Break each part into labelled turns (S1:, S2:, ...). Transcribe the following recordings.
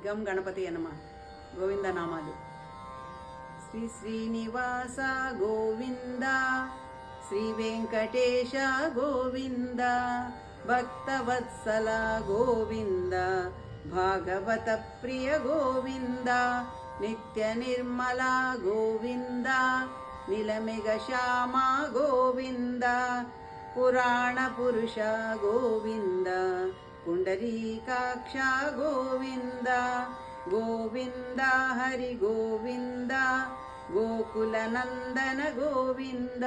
S1: గం గణపతి నమ. గోవిందనామాలు. శ్రీ శ్రీనివాస గోవింద, శ్రీ వెంకటేశ గోవింద, భక్తవత్సల గోవింద, భాగవత ప్రియ గోవింద, నిత్య నిర్మల గోవింద, నిలమెగ శ్యామ గోవింద, పురాణ పురుష గోవింద, పుండరీకాక్ష గోవింద, గోవింద హరి గోవింద, గోకుల నందన గోవింద,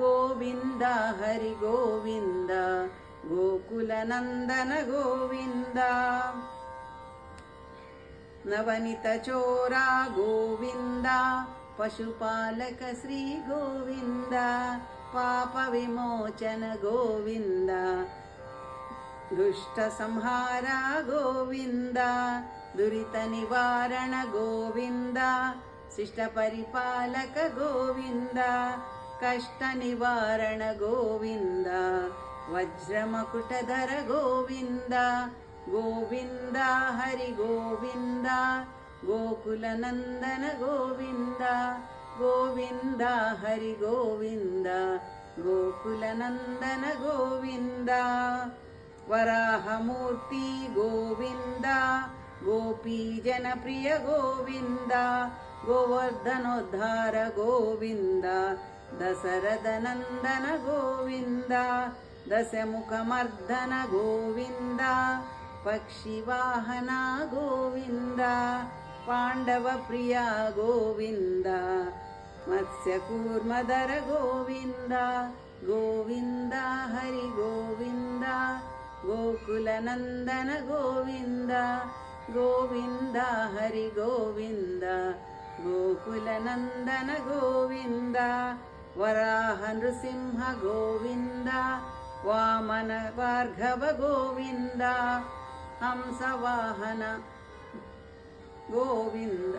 S1: గోవింద హరి గోవింద, గోకుల నందన గోవింద. నవనిత చోరా గోవింద, పశుపాలక శ్రీ గోవింద, పాప విమోచన గోవింద, దుష్ట సంహార గోవింద, దురిత నివారణ గోవింద, శిష్ట పరిపాలక గోవింద, కష్ట నివారణ గోవింద, వజ్రమకుటధర గోవింద, గోవింద హరి గోవింద, గోకుల నందన గోవింద, గోవింద హరి గోవింద, గోకుల నందన గోవింద. వరాహమూర్తి గోవింద, గోపీజన ప్రియ గోవింద, గోవర్ధనోద్ధార గోవింద, దశరథ నందన గోవింద, దశముఖమర్దన గోవింద, పక్షివాహన గోవింద, పాండవ ప్రియ గోవింద, మత్స్యకూర్మధర గోవింద, గోవింద హరి గోవింద, గోకుల నందన గోవింద, గోవింద హరి గోవింద, గోకుల నందన గోవింద. వరాహ నృసింహ గోవింద, వామన భార్గవ గోవింద, హంసవాహన గోవింద.